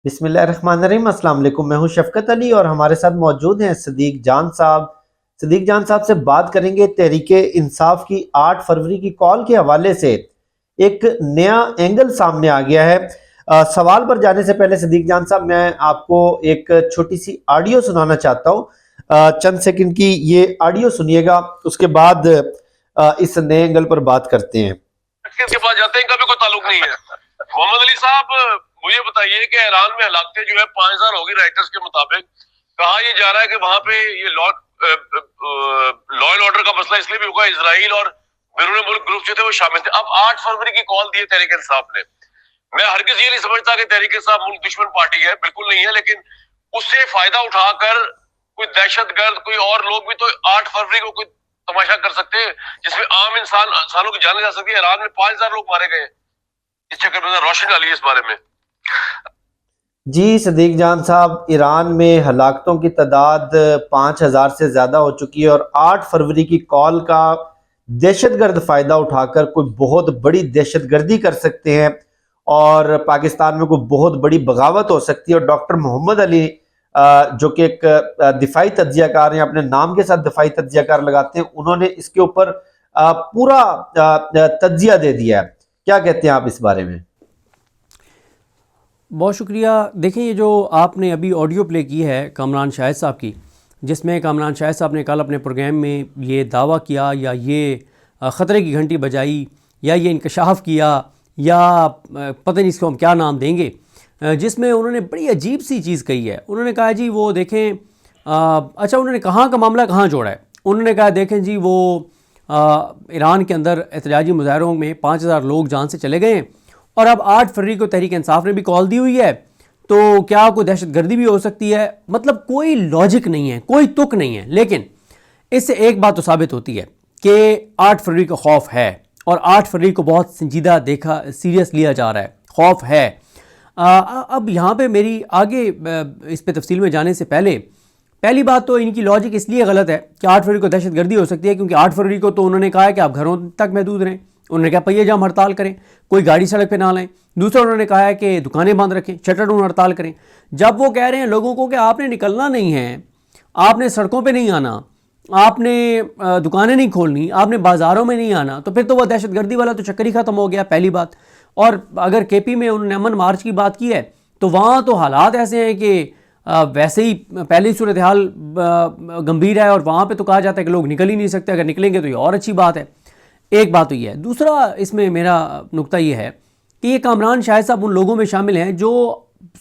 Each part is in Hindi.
बिस्मिल्लाहिर्रहमानिर्रहीम। अस्सलाम वालेकुम। मैं हूं शफकत अली और हमारे साथ मौजूद हैं सदीक जान साहब। सदीक जान साहब से बात करेंगे तहरीके इंसाफ की 8 फरवरी की कॉल के हवाले से। एक नया एंगल सामने आ गया है। सवाल पर जाने से पहले सदीक जान साहब, मैं आपको एक छोटी सी ऑडियो सुनाना चाहता हूँ। चंद सेकंड की ये ऑडियो सुनिएगा, उसके बाद इस नए एंगल पर बात करते हैं। के पास जाते हैं, इनका भी कोई ताल्लुक नहीं है। मोहम्मद अली साहब, मुझे बताइए कि ईरान में हलाकतें जो है 5,000 होगी राइटर्स के मुताबिक। कहा यह जा रहा है कि वहां पे ये लॉ एंड ऑर्डर का मसला इसलिए भी होगा, इसराइल और बैरून मुल्क ग्रुप जो थे वो शामिल थे। अब 8 फरवरी की कॉल दी है तहरीक इंसाफ ने। मैं हरगिज ये नहीं समझता कि तहरीक इंसाफ मुल्क दुश्मन पार्टी है, बिल्कुल नहीं है, लेकिन उससे फायदा उठाकर कोई दहशतगर्द कोई और लोग भी तो 8 फरवरी को कोई तमाशा कर सकते हैं जिसमें आम इंसानों की जाने जा सकती है। ईरान में 5,000 लोग मारे गए। इस चक्कर में रोशनी डाली है इस बारे में। जी सदीक जान साहब, ईरान में हलाकतों की तादाद 5,000 से ज़्यादा हो चुकी है और 8 फरवरी की कॉल का दहशतगर्द फ़ायदा उठाकर कोई बहुत बड़ी दहशतगर्दी कर सकते हैं और पाकिस्तान में कोई बहुत बड़ी बगावत हो सकती है। और डॉक्टर मोहम्मद अली, जो कि एक दिफाई तज्जियाकार हैं, अपने नाम के साथ दिफाई तज्जियाकार लगाते हैं, उन्होंने इसके ऊपर पूरा तज्जिया दे दिया है। क्या कहते हैं आप इस बारे में? बहुत शुक्रिया। देखिए, ये जो आपने अभी ऑडियो प्ले की है कामरान शाहिद साहब की, जिसमें कामरान शाहिद साहब ने कल अपने प्रोग्राम में ये दावा किया या ये ख़तरे की घंटी बजाई या ये इंकशाफ किया या पता नहीं इसको हम क्या नाम देंगे, जिसमें उन्होंने बड़ी अजीब सी चीज़ कही है। उन्होंने कहा जी वो देखें, अच्छा उन्होंने कहाँ का मामला कहाँ जोड़ा है। उन्होंने कहा देखें जी वो ईरान के अंदर एहतजाजी मुजाहरों में 5,000 लोग जान से चले गए हैं और अब 8 फरवरी को तहरीक इंसाफ ने भी कॉल दी हुई है, तो क्या कोई दहशतगर्दी भी हो सकती है। मतलब कोई लॉजिक नहीं है, कोई तुक नहीं है। लेकिन इससे एक बात तो साबित होती है कि 8 फरवरी का खौफ है और 8 फरवरी को बहुत संजीदा देखा, सीरियस लिया जा रहा है, खौफ है। अब यहाँ पे मेरी आगे इस पे तफसील में जाने से पहले पहली बात तो इनकी लॉजिक इसलिए गलत है कि 8 फरवरी को दहशतगर्दी हो सकती है क्योंकि 8 फरवरी को तो उन्होंने कहा है कि आप घरों तक महदूद रहें। उन्होंने कहा पहिए जाम हड़ताल करें, कोई गाड़ी सड़क पे ना लाएं। दूसरा उन्होंने कहा है कि दुकानें बंद रखें, शटर डाउन हड़ताल करें। जब वो कह रहे हैं लोगों को कि आपने निकलना नहीं है, आपने सड़कों पे नहीं आना, आपने दुकानें नहीं खोलनी, आपने बाज़ारों में नहीं आना, तो फिर तो वह दहशतगर्दी वाला तो चक्कर ही ख़त्म हो गया, पहली बात। और अगर केपी में उन्होंने अमन मार्च की बात की है तो वहाँ तो हालात ऐसे हैं कि वैसे ही पहले ही सूरत हाल गंभीर है और वहाँ पे तो कहा जाता है कि लोग निकल ही नहीं सकते, अगर निकलेंगे तो ये और अच्छी बात है। एक बात तो ये है। दूसरा इसमें मेरा नुक्ता ये है कि ये कामरान शाहिद साहब उन लोगों में शामिल हैं जो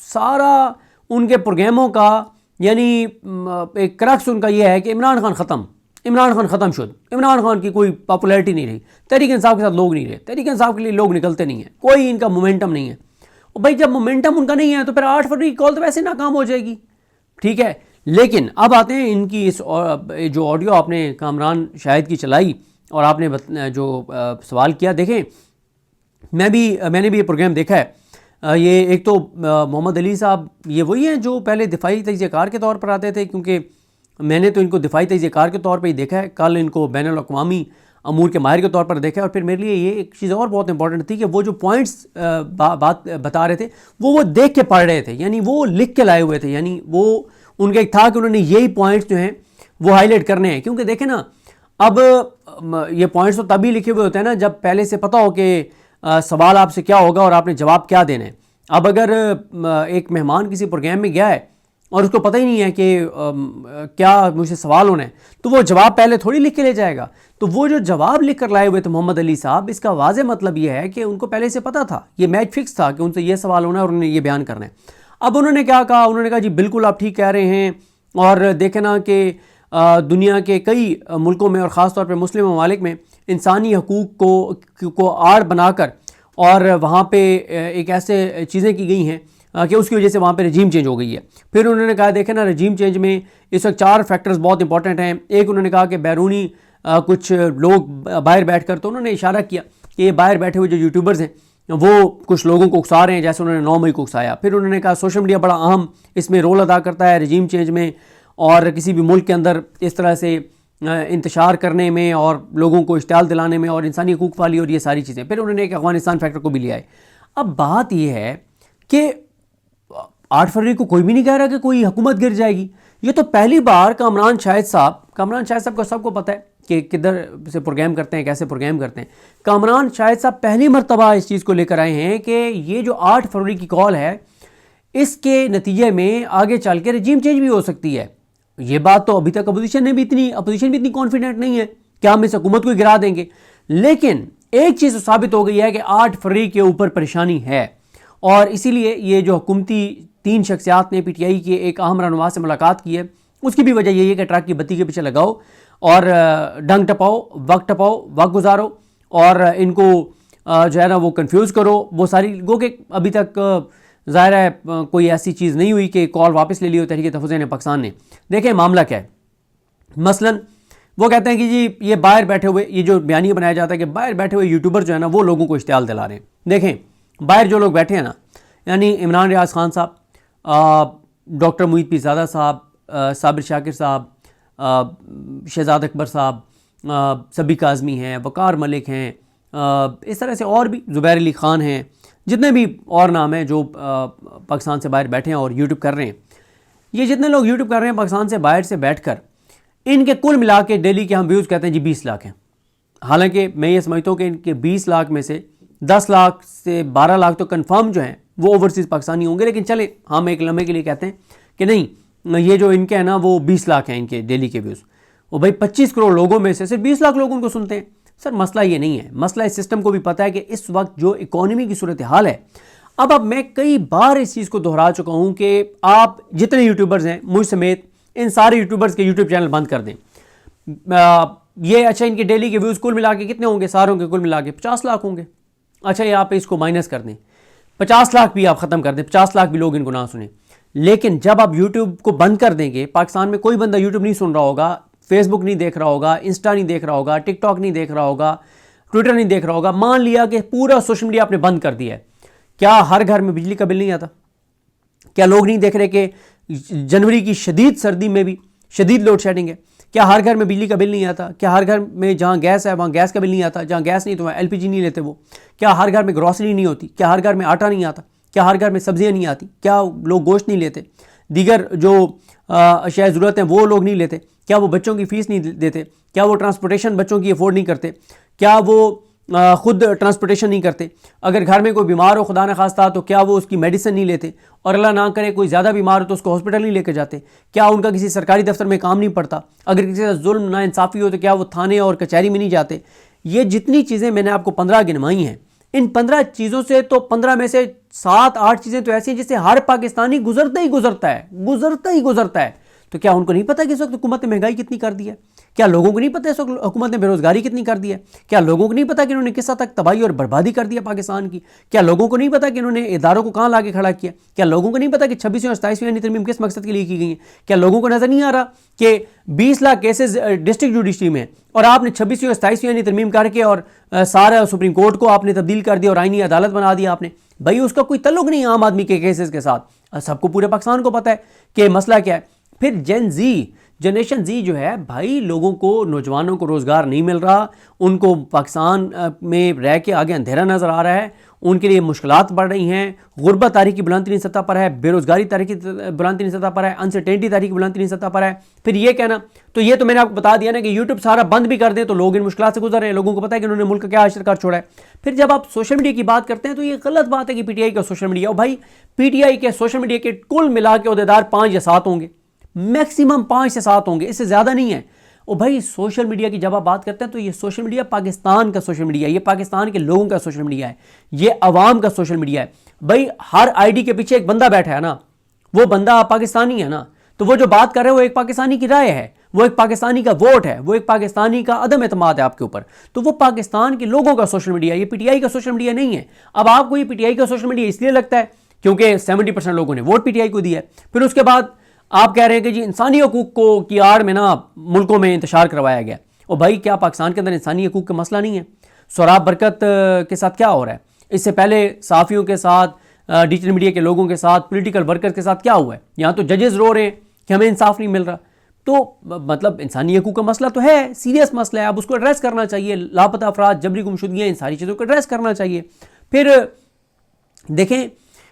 सारा उनके प्रोग्रामों का यानी एक क्रक्स उनका ये है कि इमरान खान ख़त्म, इमरान खान ख़त्म शुद, इमरान खान की कोई पॉपुलैरिटी नहीं रही, तहरीक इंसाफ के साथ लोग नहीं रहे, तहरीक इंसाफ के लिए लोग निकलते नहीं हैं, कोई इनका मोमेंटम नहीं है। और भाई जब मोमेंटम उनका नहीं है तो फिर 8 फरवरी की कॉल तो वैसे नाकाम हो जाएगी, ठीक है। लेकिन अब आते हैं इनकी इस जो ऑडियो आपने कामरान शाहिद की चलाई और आपने जो सवाल किया। देखें, मैंने भी ये प्रोग्राम देखा है। ये एक तो मोहम्मद अली साहब ये वही हैं जो पहले दिफाई तजज़ियाकार के तौर पर आते थे, क्योंकि मैंने तो इनको दिफाई तजज़ियाकार के तौर पर ही देखा है, कल इनको बैनुल अक़वामी अमूर के माहिर के तौर पर देखा है। और फिर मेरे लिए ये एक चीज़ और बहुत इंपॉर्टेंट थी कि वो जो पॉइंट्स बात बता रहे थे वो देख के पढ़ रहे थे, यानी वो लिख के लाए हुए थे, यानी वो उनका एक था कि उन्होंने यही पॉइंट्स जो हैं वो हाईलाइट करने हैं। क्योंकि देखें ना, अब ये पॉइंट्स तो तभी लिखे हुए होते हैं ना जब पहले से पता हो कि सवाल आपसे क्या होगा और आपने जवाब क्या देना है। अब अगर एक मेहमान किसी प्रोग्राम में गया है और उसको पता ही नहीं है कि क्या मुझसे सवाल होना है, तो वो जवाब पहले थोड़ी लिख के ले जाएगा। तो वो जो जवाब लिख कर लाए हुए थे मोहम्मद अली साहब, इसका वाज़े मतलब ये है कि उनको पहले से पता था, ये मैच फिक्स था कि उनसे ये सवाल होना है और उन्होंने ये बयान करना है। अब उन्होंने क्या कहा, उन्होंने कहा जी बिल्कुल आप ठीक कह रहे हैं, और देखें ना कि दुनिया के कई मुल्कों में और ख़ास तौर पर मुस्लिम ममालिक में इंसानी हकूक़ को आड़ बनाकर और वहाँ पे एक ऐसे चीज़ें की गई हैं कि उसकी वजह से वहाँ पे रजीम चेंज हो गई है। फिर उन्होंने कहा देखें ना, रजीम चेंज में इस वक्त 4 फैक्टर्स बहुत इंपॉर्टेंट हैं। एक उन्होंने कहा कि बैरूनी कुछ लोग बाहर बैठ कर, तो उन्होंने इशारा किया कि ये बाहर बैठे हुए जो यूट्यूबर्स हैं वो कुछ लोगों को उकसा रहे हैं, जैसे उन्होंने 9 मई को उकसाया। फिर उन्होंने कहा सोशल मीडिया बड़ा अहम इसमें रोल अदा करता है रजीम चेंज में और किसी भी मुल्क के अंदर इस तरह से इंतशार करने में और लोगों को इश्तियाल दिलाने में और इंसानी हकूक़ वाली और ये सारी चीज़ें। फिर उन्होंने एक अफ़गानिस्तान फैक्टर को भी लिया है। अब बात यह है कि 8 फरवरी को कोई भी नहीं कह रहा कि कोई हुकूमत गिर जाएगी। ये तो पहली बार कामरान शाहिद साहब को सबको पता है कि किधर से प्रोग्राम करते हैं, कैसे प्रोग्राम करते हैं। कामरान शाहिद साहब पहली मरतबा इस चीज़ को लेकर आए हैं कि ये जो 8 फरवरी की कॉल है, इसके नतीजे में आगे चल के रजीम चेंज भी हो सकती है। ये बात तो अभी तक अपोजिशन भी इतनी कॉन्फिडेंट नहीं है कि हम इस हुकूमत को गिरा देंगे। लेकिन एक चीज़ साबित हो गई है कि 8 फरवरी के ऊपर परेशानी है, और इसीलिए ये जो हुकूमती 3 शख्सियात ने PTI के एक अहम रहनुमा से मुलाकात की है, उसकी भी वजह यही है कि ट्रक की बत्ती के पीछे लगाओ और डंग टपाओ, वक्त गुजारो और इनको जो है ना वो कंफ्यूज करो। वो सारी गो के अभी तक ज़ाहिर है कोई ऐसी चीज़ नहीं हुई कि कॉल वापस ले ली हो तहरीक तहफ़्फ़ुज़ पाकिस्तान ने। देखें मामला क्या है। मसलन वो कहते हैं कि जी ये बाहर बैठे हुए, ये जो बयानिया बनाया जाता है कि बाहर बैठे हुए यूट्यूबर जो है ना वो लोगों को इश्तियाल दिला रहे हैं। देखें बाहर जो लोग बैठे हैं ना, यानी इमरान रियाज खान साहब, डॉक्टर मुईद पीरज़ादा साहब, साबिर शाकिर साहब, शहजाद अकबर साहब, सबी काज़मी हैं, वकार मलिक हैं, इस तरह से और भी ज़ुबैर अली ख़ान हैं, जितने भी और नाम हैं जो पाकिस्तान से बाहर बैठे हैं और यूट्यूब कर रहे हैं। ये जितने लोग यूट्यूब कर रहे हैं पाकिस्तान से बाहर से बैठकर, इनके कुल मिला के डेली के हम व्यूज़ कहते हैं जी 20 लाख हैं। हालांकि मैं ये समझता हूँ कि इनके 20 लाख में से 10 लाख से 12 लाख तो कंफर्म जो हैं वो ओवरसीज़ पाकिस्तानी होंगे। लेकिन चले हम एक लम्हे के लिए कहते हैं कि नहीं, ये जो इनके हैं ना वो 20 लाख हैं इनके डेली के व्यूज़। वो भाई 25 करोड़ लोगों में से सिर्फ 20 लाख लोग उनको सुनते हैं। सर मसला ये नहीं है, मसला इस सिस्टम को भी पता है कि इस वक्त जो इकॉनमी की सूरत हाल है। अब मैं कई बार इस चीज़ को दोहरा चुका हूँ कि आप जितने यूट्यूबर्स हैं, मुझ समेत इन सारे यूट्यूबर्स के यूट्यूब चैनल बंद कर दें। ये अच्छा इनके डेली के व्यूज़ कुल मिला के कितने होंगे? सारों के कुल मिला के 50 लाख होंगे। अच्छा ये आप इसको माइनस कर दें, 50 लाख भी आप ख़त्म कर दें, 50 लाख भी लोग इनको ना सुने। लेकिन जब आप यूट्यूब को बंद कर देंगे, पाकिस्तान में कोई बंदा यूट्यूब नहीं सुन रहा होगा, फेसबुक नहीं देख रहा होगा, इंस्टा नहीं देख रहा होगा, टिकटॉक नहीं देख रहा होगा, ट्विटर नहीं देख रहा होगा, मान लिया कि पूरा सोशल मीडिया आपने बंद कर दिया है, क्या हर घर में बिजली का बिल नहीं आता? क्या लोग नहीं देख रहे कि जनवरी की शदीद सर्दी में भी शदीद लोड शेडिंग है? क्या हर घर में बिजली का बिल नहीं आता? क्या हर घर में जहाँ गैस है वहाँ गैस का बिल नहीं आता? जहाँ गैस नहीं तो वहाँ LPG नहीं लेते वो? क्या हर घर में ग्रॉसरी नहीं होती? क्या हर घर में आटा नहीं आता? क्या हर घर में सब्जियाँ नहीं आती? क्या लोग गोश्त नहीं लेते? दीगर जो अशिया ज़रूरत हैं वो लोग नहीं लेते? क्या वो बच्चों की फ़ीस नहीं देते? क्या वो ट्रांसपोर्टेशन बच्चों की अफोर्ड नहीं करते? क्या वो ख़ुद ट्रांसपोर्टेशन नहीं करते? अगर घर में कोई बीमार हो खुदा न खास्ता तो क्या वो उसकी मेडिसिन नहीं लेते? और अल्लाह ना करे कोई ज़्यादा बीमार हो तो उसको हॉस्पिटल नहीं लेकर जाते? क्या उनका किसी सरकारी दफ्तर में काम नहीं पड़ता? अगर किसी का जुल्म नाइंसाफ़ी हो तो क्या वो थाने और कचहरी में नहीं जाते? ये जितनी चीज़ें मैंने आपको 15 गिनवाई हैं, इन 15 चीज़ों से तो 15 में से 7-8 चीज़ें तो ऐसी हैं जिससे हर पाकिस्तानी गुजरता ही गुजरता है। तो क्या उनको नहीं पता कि इस वक्त हुकूमत ने महंगाई कितनी कर दी है? क्या लोगों को नहीं पता इस वक्त हुकूमत ने बेरोज़गारी कितनी कर दी है? क्या लोगों को नहीं पता कि इन्होंने किस हद तक तबाही और बर्बादी कर दिया पाकिस्तान की? क्या लोगों को नहीं पता कि इन्होंने इदारों को कहाँ ला के खड़ा किया? क्या लोगों को नहीं पता कि 26वीं और 27वीं तरमीम किस मकसद के लिए की गई है? क्या लोगों को नज़र नहीं आ रहा कि 20 लाख केसेज डिस्ट्रिक्ट जुडिशरी में, और आपने 26वीं और 27वीं तरमीम करके और सारा सुप्रीम कोर्ट को आपने तब्दील कर दिया और आईनी अदालत बना दिया आपने? भाई उसका कोई तल्लुक नहीं आम आदमी के केसेस के साथ। सबको पूरे पाकिस्तान को पता है कि मसला क्या है। फिर जनरेशन जी जो है भाई, लोगों को, नौजवानों को रोज़गार नहीं मिल रहा, उनको पाकिस्तान में रह के आगे अंधेरा नज़र आ रहा है, उनके लिए मुश्किलात बढ़ रही हैं, गुर्बत तारीख की बुलंदतरीन सतह पर है, बेरोज़गारी तारीख की बुलंदतरीन सतह पर है, अनसर्टेनिटी तारीख की बुलंदतरीन सतह पर है। फिर ये कहना, तो ये तो मैंने आपको बता दिया ना कि यूट्यूब सारा बंद भी कर दें तो लोग इन मुश्किलात से गुजर रहे हैं, लोगों को पता है कि उन्होंने मुल्क का क्या हासिल कर छोड़ा है। फिर जब आप सोशल मीडिया की बात करते हैं तो ये गलत बात है कि PTI का सोशल मीडिया, और भाई PTI के सोशल मीडिया के कुल मिला के अहदेदार 5 या 7 होंगे, मैक्सिमम 5 से 7 होंगे, इससे ज़्यादा नहीं है। और भाई सोशल मीडिया की जब आप बात करते हैं तो ये सोशल मीडिया पाकिस्तान का सोशल मीडिया है, ये पाकिस्तान के लोगों का सोशल मीडिया है, ये अवाम का सोशल मीडिया है। भाई हर आईडी के पीछे एक बंदा बैठा है ना, वो बंदा पाकिस्तानी है ना, तो वो जो बात कर रहे हैं वो एक पाकिस्तानी की राय है, वो एक पाकिस्तानी का वोट है, वो एक पाकिस्तानी का अदम एतमाद है आपके ऊपर। तो वो पाकिस्तान के लोगों का सोशल मीडिया, ये PTI का सोशल मीडिया नहीं है। अब आपको ये PTI का सोशल मीडिया इसलिए लगता है क्योंकि 70% लोगों ने वोट PTI को दिया है। फिर उसके बाद आप कह रहे हैं कि जी इंसानी हकूक़ को की आड़ में ना मुल्कों में इंतशार करवाया गया। और भाई क्या पाकिस्तान के अंदर इंसानी हकूक़ का मसला नहीं है? सोहराब बरकत के साथ क्या हो रहा है? इससे पहले साफ़ियों के साथ, डिजिटल मीडिया के लोगों के साथ, पॉलिटिकल वर्कर्स के साथ क्या हुआ है? यहाँ तो जजेस रो रहे हैं कि हमें इंसाफ नहीं मिल रहा। तो मतलब इंसानी हकूक़ का मसला तो है, सीरियस मसला है, अब उसको एड्रेस करना चाहिए। लापता अफराद, जबरी गुमशुदगियाँ, इन सारी चीज़ों को एड्रेस करना चाहिए। फिर देखें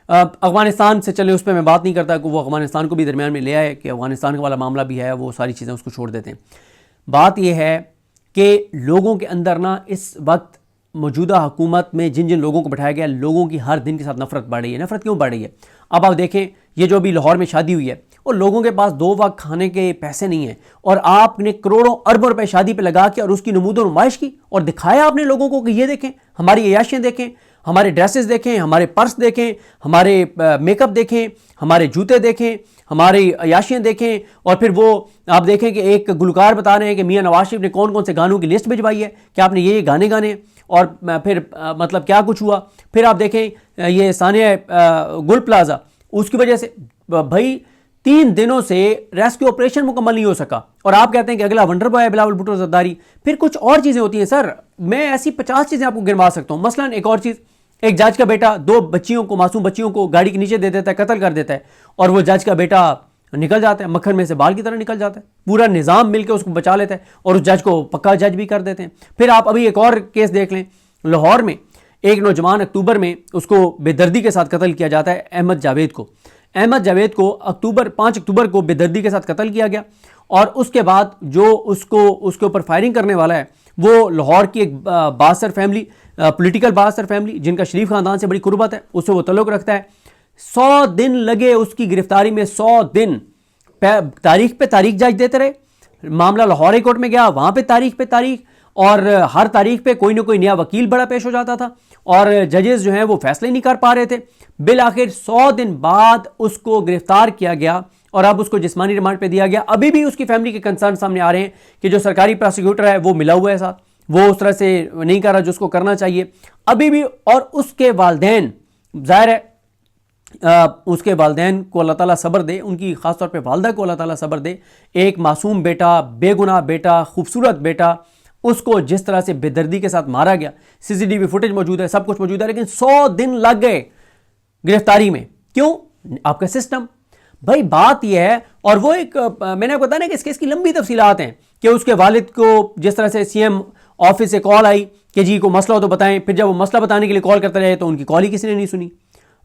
अफ़गानिस्तान से चले, उस पर मैं बात नहीं करता कि वो अफ़गानिस्तान को भी दरमियान में ले आए कि अफ़गानिस्तान वाला मामला भी है, वो सारी चीज़ें उसको छोड़ देते हैं। बात यह है कि लोगों के अंदर ना इस वक्त मौजूदा हुकूमत में जिन जिन लोगों को बैठाया गया, लोगों की हर दिन के साथ नफरत बढ़ रही है। नफरत क्यों बढ़ रही है? अब आप देखें, ये जो अभी लाहौर में शादी हुई है, और लोगों के पास 2 वक्त खाने के पैसे नहीं हैं, और आपने करोड़ों अरबों रुपए शादी पे लगा के और उसकी नमूद नुमाइश की और दिखाया आपने लोगों को कि ये देखें, हमारी अयाशियाँ देखें, हमारे ड्रेसेस देखें, हमारे पर्स देखें, हमारे मेकअप देखें, हमारे जूते देखें, हमारी अयाशियाँ देखें। और फिर वो आप देखें कि एक गुलकार बता रहे हैं कि मियाँ नवाज शरीफ ने कौन कौन से गानों की लिस्ट भिजवाई है कि आपने ये गाने गाने, और फिर मतलब क्या कुछ हुआ। फिर आप देखें ये सानिया गुल प्लाजा, उसकी वजह से भाई 3 दिनों से रेस्क्यू ऑपरेशन मुकम्मल नहीं हो सका, और आप कहते हैं कि अगला वंडर बॉय है बिलावल भुट्टो जरदारी। फिर कुछ और चीज़ें होती हैं सर, मैं ऐसी 50 चीज़ें आपको गिनवा सकता हूँ। मसलन एक और चीज़, एक जज का बेटा 2 बच्चियों को, मासूम बच्चियों को गाड़ी के नीचे दे देता है, कत्ल कर देता है, और वो जज का बेटा निकल जाता है, मक्खन में से बाल की तरह निकल जाता है। पूरा निज़ाम मिलकर उसको बचा लेता है और उस जज को पक्का जज भी कर देते हैं। फिर आप अभी एक और केस देख लें, लाहौर में एक नौजवान अक्टूबर में उसको बेदर्दी के साथ कत्ल किया जाता है, अहमद जावेद को। अहमद जावेद को 5 अक्टूबर को बेदर्दी के साथ कत्ल किया गया, और उसके बाद जो उसके ऊपर फायरिंग करने वाला है वो लाहौर की एक बासर फैमिली, पॉलिटिकल बासर फैमिली जिनका शरीफ ख़ानदान से बड़ी कुर्बत है, उससे वो तल्लुक़ रखता है। 100 दिन लगे उसकी गिरफ्तारी में, 100 दिन तारीख पे तारीख जज देते रहे। मामला लाहौर हाई कोर्ट में गया, वहाँ पे तारीख पे तारीख, और हर तारीख पे कोई ना कोई नया वकील बड़ा पेश हो जाता था, और जजेस जो हैं वो फैसले नहीं कर पा रहे थे। बिल आखिर 100 दिन बाद उसको गिरफ्तार किया गया और अब उसको जिस्मानी रिमांड पे दिया गया। अभी भी उसकी फैमिली के कंसर्न सामने आ रहे हैं कि जो सरकारी प्रोसिक्यूटर है वो मिला हुआ है साथ, वो उस तरह से नहीं कर रहा जो उसको करना चाहिए अभी भी। और उसके वालदैन, जाहिर है उसके वालदैन को अल्लाह ताला सब्र दे, उनकी ख़ास तौर पे वालदा को अल्लाह ताला सब्र दे। एक मासूम बेटा, बेगुनाह बेटा, खूबसूरत बेटा, उसको जिस तरह से बेदर्दी के साथ मारा गया, CCTV फुटेज मौजूद है, सब कुछ मौजूद है, लेकिन 100 दिन लग गए गिरफ्तारी में। क्यों? आपका सिस्टम। भाई बात यह है, और वो एक मैंने आपको बताया ना कि इस केस की लंबी तफसीलात हैं कि उसके वालिद को जिस तरह से CM ऑफिस से कॉल आई कि जी को मसला हो तो बताएं, फिर जब वो मसला बताने के लिए कॉल करते रहे तो उनकी कॉल ही किसी ने नहीं सुनी।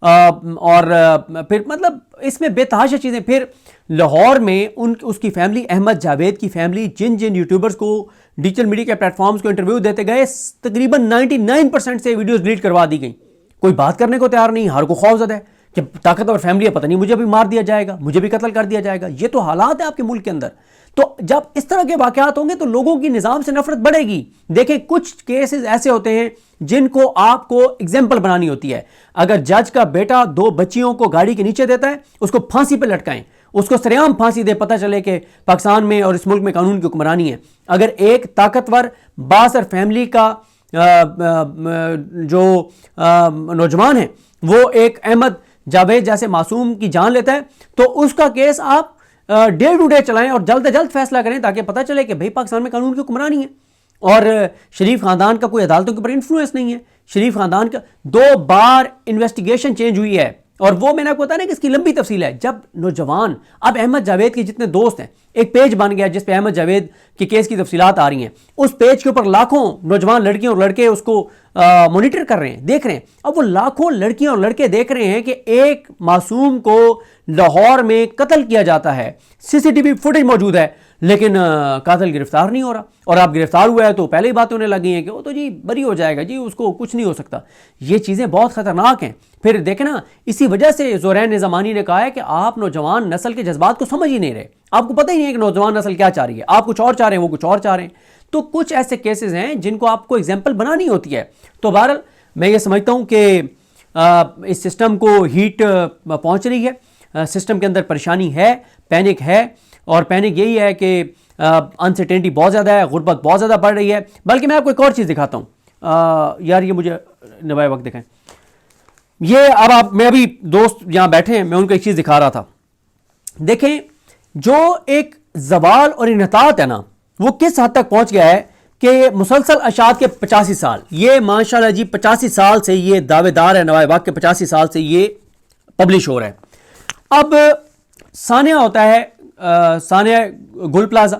और फिर मतलब इसमें बेतहाशा चीज़ें। फिर लाहौर में उसकी फैमिली, अहमद जावेद की फैमिली, जिन जिन यूट्यूबर्स को डिजिटल मीडिया के प्लेटफॉर्म्स को इंटरव्यू देते गए, तकरीबन 99% से वीडियोस डिलीट करवा दी गई। कोई बात करने को तैयार नहीं, हर को खौफजदा है कि ताकतवर फैमिली है, पता नहीं मुझे भी मार दिया जाएगा, मुझे भी कत्ल कर दिया जाएगा। ये तो हालात है आपके मुल्क के अंदर। तो जब इस तरह के वाकयात होंगे तो लोगों की निज़ाम से नफरत बढ़ेगी। देखें, कुछ केसेस ऐसे होते हैं जिनको आपको एग्जाम्पल बनानी होती है। अगर जज का बेटा 2 बच्चियों को गाड़ी के नीचे देता है, उसको फांसी पर लटकाएं, उसको सरेआम फांसी दे, पता चले कि पाकिस्तान में और इस मुल्क में कानून की हुक्मरानी है। अगर एक ताकतवर बासर फैमिली का जो नौजवान है वो एक अहमद जावेद जैसे मासूम की जान लेता है, तो उसका केस आप डे टू डे चलाएं और जल्द से जल्द फैसला करें, ताकि पता चले कि भाई पाकिस्तान में कानून की हुक्मरानी है और शरीफ खानदान का कोई अदालतों के ऊपर इन्फ्लुएंस नहीं है। शरीफ खानदान का 2 बार इन्वेस्टिगेशन चेंज हुई है, और वो मैंने आपको बताया ना कि इसकी लंबी तफसील है। जब नौजवान, अब अहमद जावेद के जितने दोस्त हैं, एक पेज बन गया जिस पे अहमद जावेद के केस की तफसीलात आ रही हैं। उस पेज के ऊपर लाखों नौजवान लड़कियां और लड़के उसको मॉनिटर कर रहे हैं, देख रहे हैं। अब वो लाखों लड़कियां और लड़के देख रहे हैं कि एक मासूम को लाहौर में कत्ल किया जाता है, CCTV फुटेज मौजूद है, लेकिन कातिल गिरफ्तार नहीं हो रहा। और आप गिरफ्तार हुआ है तो पहले ही बातें होने लगी हैं कि वो तो जी बरी हो जाएगा, जी उसको कुछ नहीं हो सकता। ये चीज़ें बहुत ख़तरनाक हैं। फिर देखें ना, इसी वजह से ज़ोरैन निज़ामानी ने कहा है कि आप नौजवान नस्ल के जज्बात को समझ ही नहीं रहे, आपको पता ही नहीं है कि नौजवान नस्ल क्या चाह रही है। आप कुछ और चाह रहे हैं, वो कुछ और चाह रहे हैं। तो कुछ ऐसे केसेस हैं जिनको आपको एग्जाम्पल बनानी होती है। तो बहरहाल मैं ये समझता हूँ कि इस सिस्टम को हीट पहुँच रही है, सिस्टम के अंदर परेशानी है, पैनिक है, और पैनिक यही है कि अनसर्टेनिटी बहुत ज़्यादा है, गुर्बत बहुत ज़्यादा बढ़ रही है। बल्कि मैं आपको एक और चीज़ दिखाता हूँ यार, ये मुझे नवाए वक्त दिखाएं। ये अब मैं अभी दोस्त यहाँ बैठे हैं, मैं उनको एक चीज़ दिखा रहा था। देखें, जो एक जवाल और इन्हतात है ना, वो किस हद तक पहुँच गया है कि मुसलसल अशात के 85 साल, ये माशाल्लाह जी 85 साल से ये दावेदार है नवाए वक्त के, 85 साल से ये पब्लिश हो रहा है। अब सानिया होता है, सानिया गुल प्लाजा,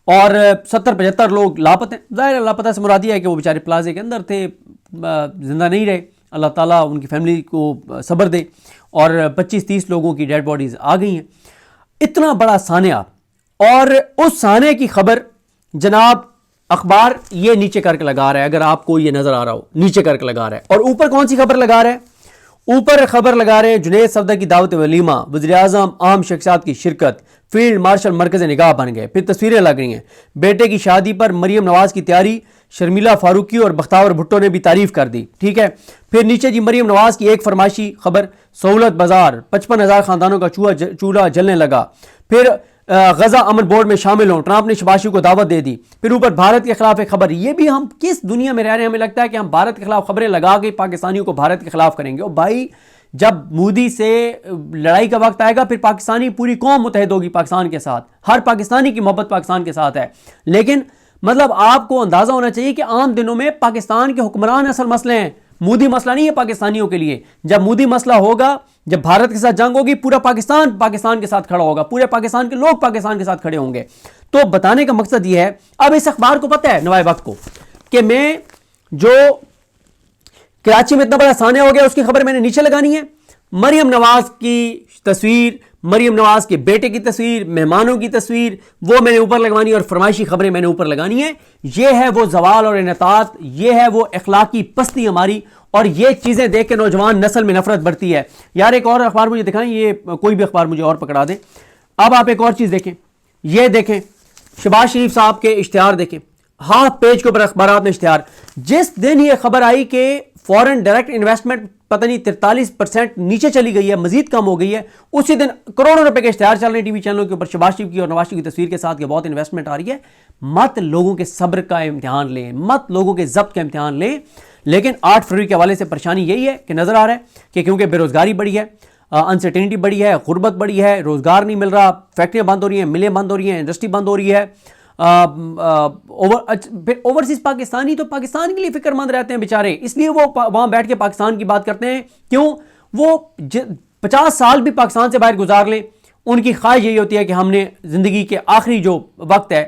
और 70-75 लोग लापता हैं। ज़ाहिर लापता से मुरादी है कि वो बेचारे प्लाजे के अंदर थे, जिंदा नहीं रहे। अल्लाह ताला उनकी फैमिली को सब्र दे। और 25-30 लोगों की डेड बॉडीज़ आ गई हैं। इतना बड़ा सानिया, और उस साने की खबर जनाब अखबार ये नीचे करके लगा रहा है, अगर आपको ये नज़र आ रहा हो, नीचे करके लगा रहा है। और ऊपर कौन सी खबर लगा रहा है? ऊपर खबर लगा रहे हैं जुनैद सफदर की दावत वलीमा, वज़ीर-ए-आज़म आम शख्सियात की शिरकत, फील्ड मार्शल मरकज़ निगाह बन गए। फिर तस्वीरें लग रही हैं बेटे की शादी पर मरियम नवाज की तैयारी, शर्मिला फारूकी और बख्तावर भुट्टो ने भी तारीफ कर दी। ठीक है, फिर नीचे जी मरियम नवाज की एक फरमाइशी खबर, सहूलत बाजार 55,000 खानदानों का चूल्हा जलने लगा। फिर गजा अमन बोर्ड में शामिल हों, ट्रंप ने शबाशी को दावत दे दी। फिर ऊपर भारत के खिलाफ एक खबर। ये भी हम किस दुनिया में रह रहे हैं, हमें लगता है कि हम भारत के खिलाफ खबरें लगा के पाकिस्तानियों को भारत के खिलाफ करेंगे। और भाई जब मोदी से लड़ाई का वक्त आएगा फिर पाकिस्तानी पूरी कौम मुतहद होगी पाकिस्तान के साथ, हर पाकिस्तानी की मोहब्बत पाकिस्तान के साथ है। लेकिन मतलब आपको अंदाजा होना चाहिए कि आम दिनों में पाकिस्तान के हुक्मरान असल मसले हैं, मोदी मसला नहीं है पाकिस्तानियों के लिए। जब मोदी मसला होगा, जब भारत के साथ जंग होगी, पूरा पाकिस्तान पाकिस्तान के साथ खड़ा होगा, पूरे पाकिस्तान के लोग पाकिस्तान के साथ खड़े होंगे। तो बताने का मकसद यह है, अब इस अखबार को पता है नवाए वक्त को कि मैं जो कराची में इतना बड़ा सानिया हो गया उसकी खबर मैंने नीचे लगानी है। मरियम नवाज की तस्वीर, मरियम नवाज के बेटे की तस्वीर, मेहमानों की तस्वीर, वो मैंने ऊपर लगवानी है और फरमाइशी खबरें मैंने ऊपर लगानी है। ये है वो जवाल और इनतात, ये है वो अखलाकी पस्ती हमारी, और ये चीज़ें देख के नौजवान नस्ल में नफरत बढ़ती है। यार एक और अखबार मुझे दिखाएं, ये कोई भी अखबार मुझे और पकड़ा दें। अब आप एक और चीज़ देखें, ये देखें शहबाज शरीफ साहब के इश्तिहार देखें, हाफ पेज के ऊपर अखबार में इश्तिहार। जिस दिन ये खबर आई कि फॉरेन डायरेक्ट इन्वेस्टमेंट पता नहीं 43% नीचे चली गई है, मजीद कम हो गई है, उसी दिन करोड़ों रुपए के इश्तिहार चल रहे हैं टीवी चैनलों के ऊपर शहबाज शरीफ की और नवाज शरीफ की तस्वीर के साथ कि बहुत इन्वेस्टमेंट आ रही है। मत लोगों के सब्र का इम्तिहान लें, मत लोगों के जब्त का इम्तिहान लें। लेकिन 8 फरवरी के हवाले से परेशानी यही है कि नजर आ रहा है कि क्योंकि बेरोजगारी बढ़ी है, अनसर्टेनिटी बढ़ी है, गुर्बत बढ़ी है, रोजगार नहीं मिल रहा, फैक्ट्रियां बंद हो रही हैं, मिलें बंद हो रही हैं, इंडस्ट्री बंद हो रही है। ओवरसीज पाकिस्तानी तो पाकिस्तान के लिए फिक्रमंद रहते हैं बेचारे, इसलिए वो वहां बैठ के पाकिस्तान की बात करते हैं। क्यों? वो 50 साल भी पाकिस्तान से बाहर गुजार लें, उनकी ख्वाहिश यही होती है कि हमने ज़िंदगी के आखिरी जो वक्त है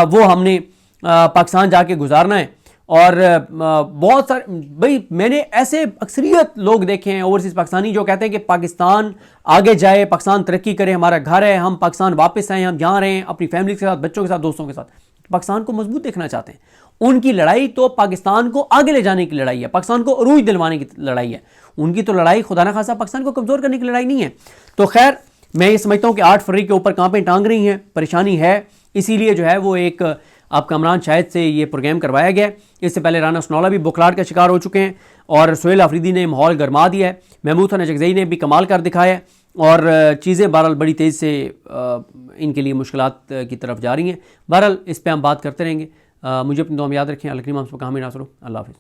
वो हमने पाकिस्तान जाके गुजारना है। और बहुत सारे भाई मैंने ऐसे अक्सरियत लोग देखे हैं ओवरसीज पाकिस्तानी जो कहते हैं कि पाकिस्तान आगे जाए, पाकिस्तान तरक्की करे, हमारा घर है, हम पाकिस्तान वापस आए, हम यहाँ रहें अपनी फैमिली के साथ, बच्चों के साथ, दोस्तों के साथ। पाकिस्तान को मजबूत देखना चाहते हैं। उनकी लड़ाई तो पाकिस्तान को आगे ले जाने की लड़ाई है, पाकिस्तान को अरूज दिलवाने की लड़ाई है। उनकी तो लड़ाई खुदा न खासा पाकिस्तान को कमज़ोर करने की लड़ाई नहीं है। तो खैर मैं ये समझता हूँ कि 8 फरवरी के ऊपर कांपें टांग रही हैं, परेशानी है, इसीलिए जो है वो एक आप कामरान शाहिद से ये प्रोग्राम करवाया गया। इससे पहले राना सनौला भी बुखलाहट का शिकार हो चुके हैं और सुहेल आफरीदी ने माहौल गरमा दिया है। महमूद खान अचकज़ई ने भी कमाल कर दिखाया है और चीज़ें बहरहाल बड़ी तेज़ से इनके लिए मुश्किलात की तरफ जा रही हैं। बहरहाल इस पर हम बात करते रहेंगे। मुझे अपनी दुआ में याद रखें। अल करीम हम सबका हामी नासरो। अल्लाह हाफ़िज़।